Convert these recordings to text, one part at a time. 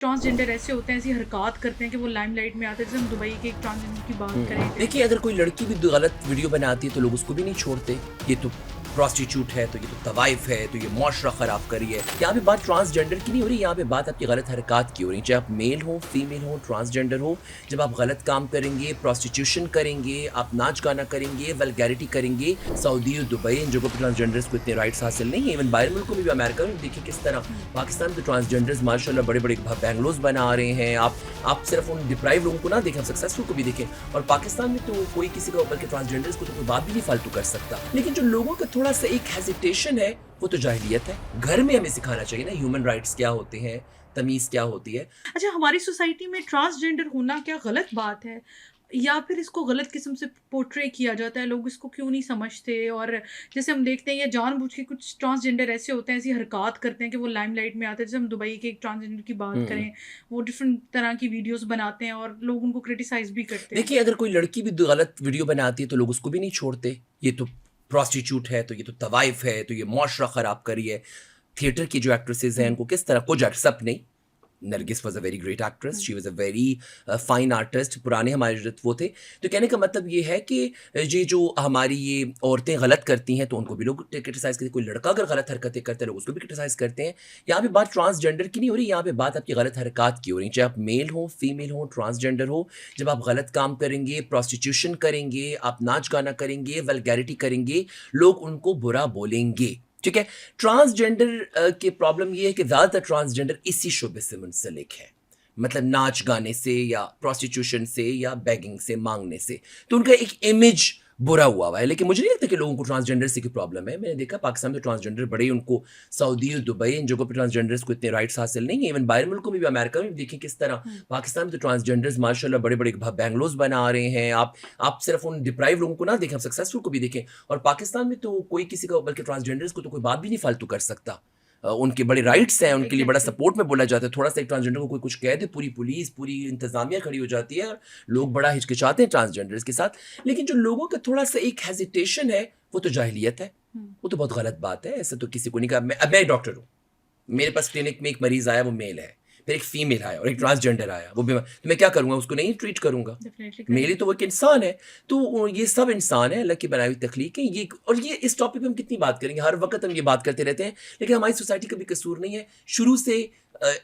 Transgender ऐसे होते हैं, ऐसी हरकत करते हैं कि वो लाइमलाइट में आते हैं। जैसे हम दुबई के एक ट्रांसजेंडर की बात करें। देखिए, अगर कोई लड़की भी गलत वीडियो बनाती है तो लोग उसको भी नहीं छोड़ते। ये तो प्रोस्टिट्यूट है, तो ये तो तवाइफ है, तो ये मुआशरा खराब करी है। यहाँ पे बात ट्रांसजेंडर की नहीं हो रही, यहाँ पे बात आपकी गलत हरकत की हो रही। चाहे आप मेल हो, फीमेल हो, ट्रांसजेंडर हो, जब आप गलत काम करेंगे, प्रोस्टिट्यूशन करेंगे, आप नाच गाना करेंगे, वल्गैरिटी करेंगे, सऊदी और दुबई इन जगहों पर ट्रांसजेंडर्स को इतने राइट्स हासिल नहीं है। इवन बाहर मुल्कों में भी, अमेरिका में देखिए किस तरह पाकिस्तान में तो ट्रांसजेंडर्स माशाल्लाह बड़े बड़े बैंगलोज बना रहे हैं। आप सिर्फ उन डिप्राइव लोगों को ना देखें, आप सक्सेसफुल को भी देखें। और पाकिस्तान में तो कोई किसी का, बल्कि ट्रांसजेंडर्स को तो कोई बात भी नहीं फालतू कर सकता। लेकिन जो लोगों का थोड़ा सा एक हेजिटेशन है, वो तो जाहिलियत है। घर में हमें सिखाना चाहिए ना ह्यूमन राइट्स क्या होते हैं, तमीज़ क्या होती है। अच्छा, हमारी सोसाइटी में ट्रांसजेंडर होना क्या गलत बात है, या फिर इसको गलत किस्म से पोर्ट्रे किया जाता है? लोग इसको क्यों नहीं समझते? और जैसे हम देखते हैं, ये जानबूझ के कुछ ट्रांसजेंडर ऐसे होते हैं, ऐसी हरकत करते हैं कि वो लाइमलाइट में आते हैं। जैसे हम दुबई के एक ट्रांसजेंडर की बात करें, वो डिफरेंट तरह की वीडियोस बनाते हैं और लोग उनको क्रिटिसाइज भी करते हैं। देखिए, अगर कोई लड़की भी गलत वीडियो बनाती है तो लोग उसको भी नहीं छोड़ते। ये तो प्रोस्टिट्यूट है, तो ये तो तवाइफ है, तो ये मुआशरा खराब करी है। थिएटर की जो एक्ट्रेसेस हैं, उनको किस तरह, कुछ सब नहीं, Nargis was a very great actress, she was a very fine artist. पुराने हमारे जो वो थे, तो कहने का मतलब ये है कि ये जो हमारी ये औरतें गलत करती हैं तो उनको भी लोग क्रिटिसाइज करते हैं। कोई लड़का अगर गलत हरकतें करते हैं, लोग उसको भी क्रिटिसाइज करते हैं। यहाँ पे बात ट्रांसजेंडर की नहीं हो रही, यहाँ पे बात आपकी गलत हरकत की हो रही। चाहे आप मेल हो, फीमेल हो, ट्रांसजेंडर हो, जब आप गलत काम करेंगे, प्रोस्टिट्यूशन करेंगे, आप नाच गाना करेंगे, वल्गैरिटी करेंगे, लोग उनको बुरा बोलेंगे। ठीक है। ट्रांसजेंडर की प्रॉब्लम ये है कि ज़्यादातर ट्रांसजेंडर इसी शोबे से मुंसलिक है, मतलब नाच गाने से या प्रोस्टिट्यूशन से या बेगिंग से, मांगने से। तो उनका एक इमेज बुरा हुआ है। लेकिन मुझे नहीं लगता कि लोगों को ट्रांसजेंडर से की प्रॉब्लम है। मैंने देखा पाकिस्तान में ट्रांसजेंडर बड़े, उनको सऊदी और दुबई इन जगहों पर ट्रांसजेंडर्स को इतने राइट्स हासिल नहीं है। इवन बाहर मुल्कों में भी, अमेरिका में भी देखें किस तरह पाकिस्तान में तो ट्रांसजेंडर्स माशाल्लाह बड़े बड़े बैंगलोज बना रहे हैं। आप सिर्फ उन डिप्राइव लोगों को ना देखें, आप सक्सेसफुल को भी देखें। और पाकिस्तान में तो कोई किसी का, बल्कि ट्रांसजेंडर्स को तो कोई बात भी नहीं फालतू कर सकता। उनके बड़े राइट्स हैं, उनके लिए बड़ा एग्जैक्टली। सपोर्ट में बोला जाता है। थोड़ा सा एक ट्रांसजेंडर को कोई कुछ कह दे, पूरी पुलिस, पूरी इंतजामिया खड़ी हो जाती है और लोग बड़ा हिचकिचाते हैं ट्रांसजेंडर्स के साथ। लेकिन जो लोगों का थोड़ा सा एक हेजिटेशन है, वो तो जाहिलियत है। वो तो बहुत गलत बात है। ऐसा तो किसी को नहीं कहा। मैं डॉक्टर हूँ, मेरे पास क्लिनिक में एक मरीज आया, वो मेल है, फिर एक फीमेल आया और एक ट्रांसजेंडर आया, वो बीमार, तो मैं क्या करूंगा? उसको नहीं ट्रीट करूंगा? डेफिनेटली मेरे लिए करेंगे। तो वो एक इंसान है। तो ये सब इंसान है, अल्लाह की बनाई हुई तख्लीक है ये। और ये इस टॉपिक पे हम कितनी बात करेंगे, हर वक्त हम ये बात करते रहते हैं। लेकिन हमारी सोसाइटी का भी कसूर नहीं है। शुरू से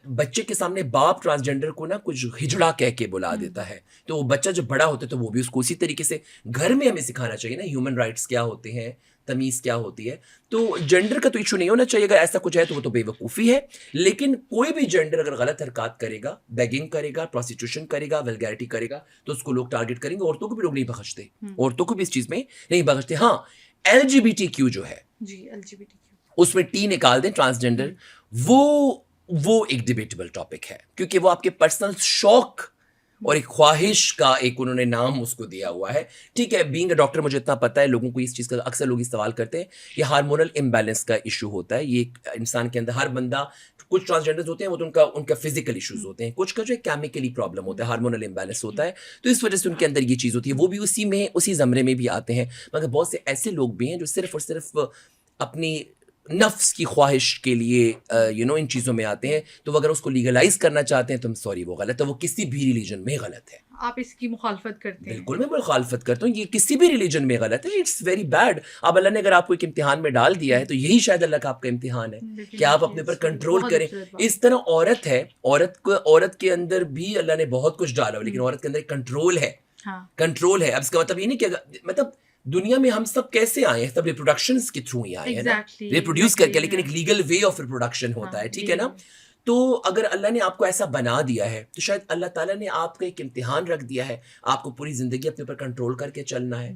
बच्चे के सामने बाप ट्रांसजेंडर को ना कुछ हिजड़ा कह के बुला देता है, तो वो बच्चा जब बड़ा होता है तो वो भी उसको उसी तरीके से। घर में हमें सिखाना चाहिए ना ह्यूमन राइट्स क्या होते हैं, तमीज़ क्या होती है। तो जेंडर का तो इशू नहीं होना चाहिए। अगर ऐसा कुछ है तो वो तो बेवकूफ़ी है। लेकिन कोई भी जेंडर अगर गलत हरकत करेगा, बेगिंग करेगा, प्रोस्टिट्यूशन करेगा, वल्गैरिटी करेगा, तो उसको लोग टारगेट करेंगे। औरतों को भी लोग नहीं बख्शते, औरतों को भी इस चीज़ में नहीं बख्शते। हाँ, LGBTQ जो है, जी, LGBTQ। उसमें टी निकाल दें, ट्रांसजेंडर, वो वो एक डिबेटेबल टॉपिक है, क्योंकि वो आपके पर्सनल शौक और एक ख्वाहिश का एक उन्होंने नाम उसको दिया हुआ है। ठीक है, बीइंग अ डॉक्टर मुझे इतना पता है, लोगों को इस चीज़ का अक्सर लोग इस सवाल करते हैं, ये हार्मोनल इम्बैलेंस का इशू होता है। ये एक इंसान के अंदर, हर बंदा, कुछ ट्रांसजेंडर्स होते हैं वो तो उनका उनका फिजिकल इश्यूज होते हैं, कुछ का जो है केमिकली प्रॉब्लम होता है, हार्मोनल इम्बैलेंस होता है। तो इस वजह से उनके अंदर ये चीज़ होती है, वो भी उसी में, उसी जमरे में भी आते हैं। मगर बहुत से ऐसे लोग भी हैं जो सिर्फ और सिर्फ अपनी नफ्स की ख्वाहिश के लिए इन चीज़ों में आते हैं। तो अगर उसको लीगलाइज करना चाहते हैं तो सॉरी, वो गलत है। वो किसी भी रिलीजन में गलत है। आप इसकी मुखालफत करते हैं? बिल्कुल मैं मुखालफत करता हूँ, ये किसी भी रिलीजन में गलत है। It's very bad. अब अल्लाह ने अगर आपको एक इम्तिहान में डाल दिया है तो यही शायद अल्लाह का आपका इम्तिहान है कि आप डेफिनेटली अपने ऊपर इट्स वेरी कंट्रोल बहुत करें। खूबसूरत बात। इस तरह औरत है, औरत के अंदर भी अल्लाह ने बहुत कुछ डाला हो, लेकिन औरत के अंदर कंट्रोल है। हाँ। कंट्रोल है। अब इसका मतलब ये नहीं कि मतलब दुनिया में हम सब कैसे आए हैं, सब रिप्रोडक्शन के थ्रू ही आए हैं ना, एग्जैक्टली रिप्रोड्यूस एग्जैक्टली करके। लेकिन एक लीगल वे ऑफ रिप्रोडक्शन होता है, हाँ, ठीक है ना। लीगल। तो अगर अल्लाह ने आपको ऐसा बना दिया है तो शायद अल्लाह ताला ने आपका एक इम्तिहान रख दिया है, आपको पूरी जिंदगी अपने ऊपर कंट्रोल करके चलना है।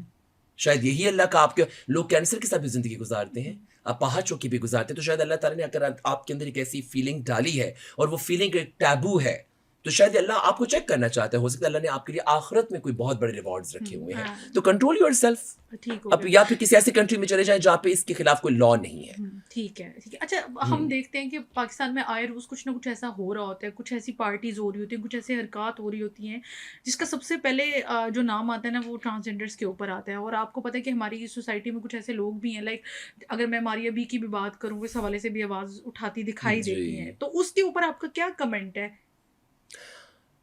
शायद यही अल्लाह का, आपके लोग कैंसर के साथ भी जिंदगी गुजारते हैं, अपाहजों की भी गुजारते हैं। तो शायद अल्लाह ताला ने अगर आपके अंदर एक ऐसी फीलिंग डाली है और वो फीलिंग एक टैबू है, तो शायद अल्लाह आपको चेक करना चाहता है। हो सकता है अल्लाह ने आपके लिए आखिरत में कोई बहुत बड़े रिवॉर्ड्स रखे हुए हैं। हाँ, तो कंट्रोल योरसेल्फ। ठीक हो अब गया। या फिर किसी ऐसी कंट्री में चले जाएं जहाँ पे इसके खिलाफ कोई लॉ नहीं है। ठीक है, ठीक है। अच्छा, हम देखते हैं कि पाकिस्तान में आए रोज़ कुछ ना कुछ ऐसा हो रहा होता है, कुछ ऐसी पार्टीज़ हो रही होती हैं, कुछ ऐसी हरकत हो रही होती हैं, जिसका सबसे पहले जो नाम आता है ना, वो ट्रांसजेंडर्स के ऊपर आता है। और आपको पता है कि हमारी सोसाइटी में कुछ ऐसे लोग भी हैं, लाइक अगर मैं मारिया बी की भी बात करूँ, इस हवाले से भी आवाज़ उठाती दिखाई जी, देती हैं। तो उसके ऊपर आपका क्या कमेंट है?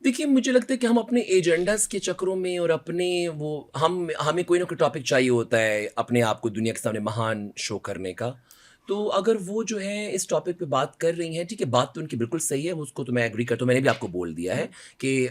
देखिए, मुझे लगता है कि हम अपने एजेंडाज़ के चक्करों में और अपने वो हम हमें कोई ना कोई टॉपिक चाहिए होता है अपने आप को दुनिया के सामने महान शो करने का। तो अगर वो जो है इस टॉपिक पे बात कर रही हैं, ठीक है, बात तो उनकी बिल्कुल सही है, उसको तो मैं एग्री करता हूँ, मैंने भी आपको बोल दिया है कि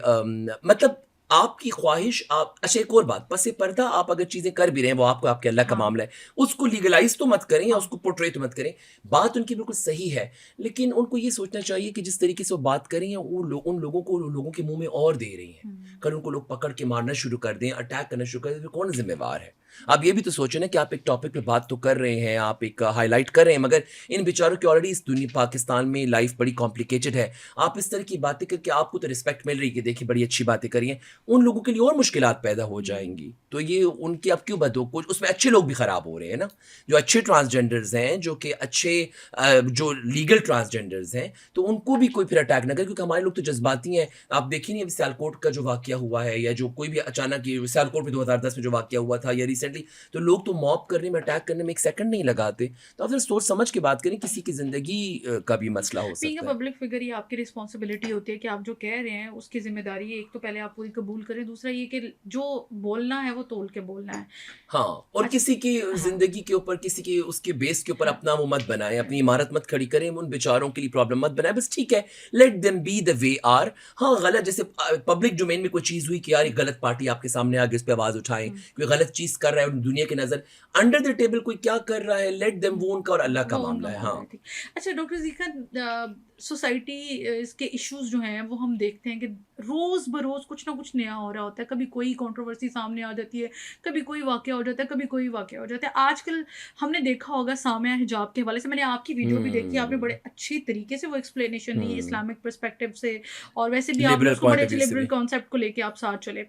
मतलब आपकी ख्वाहिश आप अच्छा एक और बात, पस पर्दा आप अगर चीज़ें कर भी रहे हैं, वो आपको आपके अल्लाह का हाँ, मामला है, उसको लीगलाइज़ तो मत करें या हाँ। उसको पोर्ट्रे तो मत करें। बात उनकी बिल्कुल सही है, लेकिन उनको ये सोचना चाहिए कि जिस तरीके से वो बात कर रही हैं, वो उन लोगों को उन लोगों के मुँह में और दे रही हैं। हुँ। कल उनको लोग पकड़ के मारना शुरू कर दें, अटैक करना शुरू कर दें, तो कौन ज़िम्मेवार है? आप ये भी तो सोचें ना कि आप एक टॉपिक पे बात तो कर रहे हैं, आप एक हाइलाइट कर रहे हैं, मगर इन बेचारों की ऑलरेडी इस दुनिया पाकिस्तान में लाइफ़ बड़ी कॉम्प्लिकेटेड है। आप इस तरह की बातें करके आपको तो रिस्पेक्ट मिल रही है कि देखिए बड़ी अच्छी बातें करी हैं, उन लोगों के लिए और मुश्किलात पैदा हो हुँ। जाएँगी। तो ये उनकी आप क्यों बदो कुछ उसमें अच्छे लोग भी खराब हो रहे हैं ना, जो अच्छे ट्रांसजेंडर्स हैं, जो कि अच्छे जो लीगल ट्रांसजेंडर्स हैं, तो उनको भी कोई फिर अटैक ना करे क्योंकि हमारे लोग तो जज़्बाती हैं। आप देखिए नहीं अभी सियालकोट का जो वाक़या हुआ है या जो कोई भी अचानक ये सियालकोट में 2010 में जो वाक़या हुआ था या रिसेंटली, तो लोग तो मॉब करने में, अटैक करने में 1 सेकंड नहीं लगाते। तो आप ज़रा सोच समझ के बात करें, किसी की ज़िंदगी का भी मसला हो बीइंग अ सकता है। पब्लिक फिगर ये आपकी रिस्पॉन्सिबिलिटी होती है कि आप जो कह रहे हैं उसकी ज़िम्मेदारी एक तो पहले आप पूरी कबूल करें, दूसरा ये कि जो बोलना है वो तोल के बोलना है। हाँ, और अच्छा। किसी की हाँ, ज़िंदगी के ऊपर, किसी के उसके बेस के ऊपर हाँ, अपना वो मत बनाएँ, अपनी राइट। इमारत मत खड़ी करें, उन बेचारों के लिए प्रॉब्लम मत बनाएँ, बस ठीक है, let them be the way are. हाँ, गलत जैसे पब्लिक डोमेन में कोई चीज़ हुई कि यार ये गलत पार्टी आपके सामने आ गई, उस पे आवाज़ उठाएँ, हुँ। कोई गलत चीज़ कर रहा है दुनिया की नज़र, अंडर द टेबल कोई क्या कर रहा है, लेट देम, हुँ। वो उनका और अल्लाह का वो उनका मामला है। मामला है, हाँ। ठीक। अच्छा डॉक्टर ज़ीका सोसाइटी इसके इश्यूज़ जो हैं वो हम देखते हैं कि रोज़ बरोज़ कुछ ना कुछ नया हो रहा होता है। कभी कोई कंट्रोवर्सी सामने आ जाती है, कभी कोई वाक़या हो जाता है, कभी कोई वाक़या हो जाता है। आजकल हमने देखा होगा सामिया हिजाब के हवाले से मैंने आपकी वीडियो भी देखी, आपने बड़े हुँ, अच्छी तरीके से वो एक्सप्लेनेशन दी हुँ। इस्लामिक पर्सपेक्टिव से और वैसे भी आपने लिबरल उसको बड़े पॉइंट ऑफ अच्छे व्यू से लिबरल भी। कॉन्सेप्ट को लेके आप साथ चले।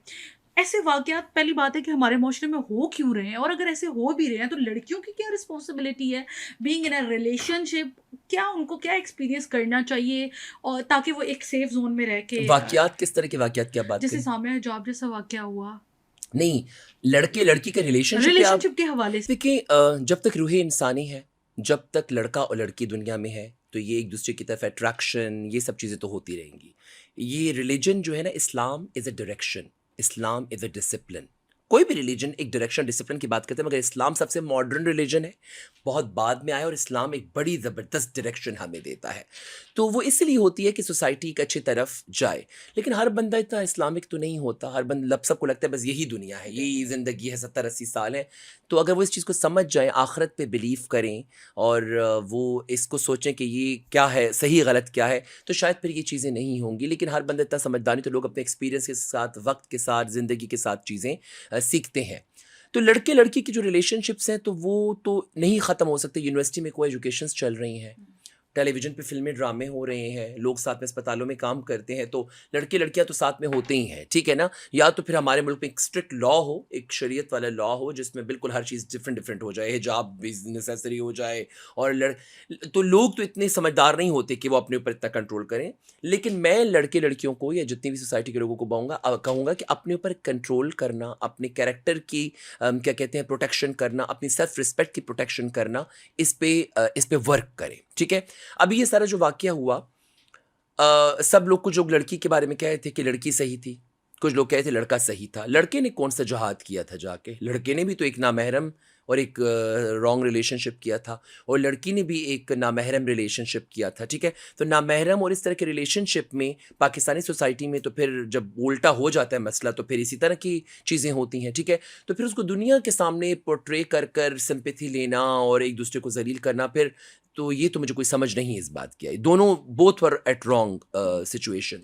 ऐसे वाक़यात पहली बात है कि हमारे माशरे में हो क्यों रहे हैं? और अगर ऐसे हो भी रहे हैं तो लड़कियों की क्या रिस्पॉन्सिबिलिटी है? बीइंग इन अ रिलेशनशिप क्या उनको क्या एक्सपीरियंस करना चाहिए और ताकि वो एक सेफ ज़ोन में रह के वाक़यात किस तरह के वाक़यात की आप बात जैसे करें? सामिया हिजाब जैसा वाक़या हुआ, नहीं, लड़के-लड़की के रिलेशनशिप पे आप रिलेशनशिप के हवाले से। देखिए जब तक रूह इंसानी है, जब तक लड़का और लड़की दुनिया में है, तो ये एक दूसरे की तरफ अट्रैक्शन, ये सब चीज़ें तो होती रहेंगी। ये रिलीजन जो है ना, Islam is a direction, Islam is a discipline. कोई भी रिलीजन एक डायरेक्शन डिसिप्लिन की बात करते हैं, मगर इस्लाम सबसे मॉडर्न रिलीजन है, बहुत बाद में आया और इस्लाम एक बड़ी ज़बरदस्त डायरेक्शन हमें देता है। तो वो इसलिए होती है कि सोसाइटी एक अच्छी तरफ जाए। लेकिन हर बंदा इतना इस्लामिक तो नहीं होता, हर बंद लब सबको लगता है बस यही दुनिया है, यही बिल्कुल। ज़िंदगी है, 70-80 साल है। तो अगर वो इस चीज़ को समझ जाएँ, आखिरत पे बिलीव करें और वो इसको सोचें कि ये क्या है, सही गलत क्या है, तो शायद फिर ये चीज़ें नहीं होंगी। लेकिन हर बंदा इतना समझदार नहीं, तो लोग अपने एक्सपीरियंस के साथ, वक़्त के साथ, ज़िंदगी के साथ चीज़ें सीखते हैं। तो लड़के-लड़की की जो रिलेशनशिप्स हैं, तो वो तो नहीं ख़त्म हो सकते। यूनिवर्सिटी में को-एजुकेशंस चल रही हैं। हुँ, टेलीविज़न पे फ़िल्में, ड्रामे हो रहे हैं, लोग साथ में अस्पतालों में काम करते हैं, तो लड़के-लड़कियाँ तो साथ में होते ही हैं, ठीक है ना? या तो फिर हमारे मुल्क में एक स्ट्रिक्ट लॉ हो, एक शरीयत वाला लॉ हो, जिसमें बिल्कुल हर चीज़ डिफरेंट-डिफरेंट हो जाए, हिजाब भी नेसेसरी हो जाए और तो लोग तो इतने समझदार नहीं होते कि वो अपने ऊपर इतना कंट्रोल करें। लेकिन मैं लड़के-लड़कियों को या जितनी भी सोसाइटी के लोगों को कहूँगा कि अपने ऊपर कंट्रोल करना, अपने कैरेक्टर की क्या कहते हैं प्रोटेक्शन करना, अपनी सेल्फ रिस्पेक्ट की प्रोटेक्शन करना, इस पे वर्क करें, ठीक है? अभी ये सारा जो वाक़या हुआ सब लोग कुछ लोग लड़की के बारे में कह रहे थे कि लड़की सही थी, कुछ लोग कह रहे थे लड़का सही था। लड़के ने कौन-सा जिहाद किया था जाके? लड़के ने भी तो एक नामहरम और एक रॉन्ग रिलेशनशिप किया था और लड़की ने भी एक नामहरम रिलेशनशिप किया था, ठीक है? तो नामहरम और इस तरह के रिलेशनशिप में पाकिस्तानी सोसाइटी में तो फिर जब उल्टा हो जाता है मसला तो फिर इसी तरह की चीज़ें होती हैं, ठीक है? तो फिर उसको दुनिया के सामने पोर्ट्रे कर सिम्पैथी लेना और एक-दूसरे को ज़लील करना फिर तो ये तो मुझे कोई समझ नहीं इस बात की आई। दोनों both were at wrong hmm. Situation.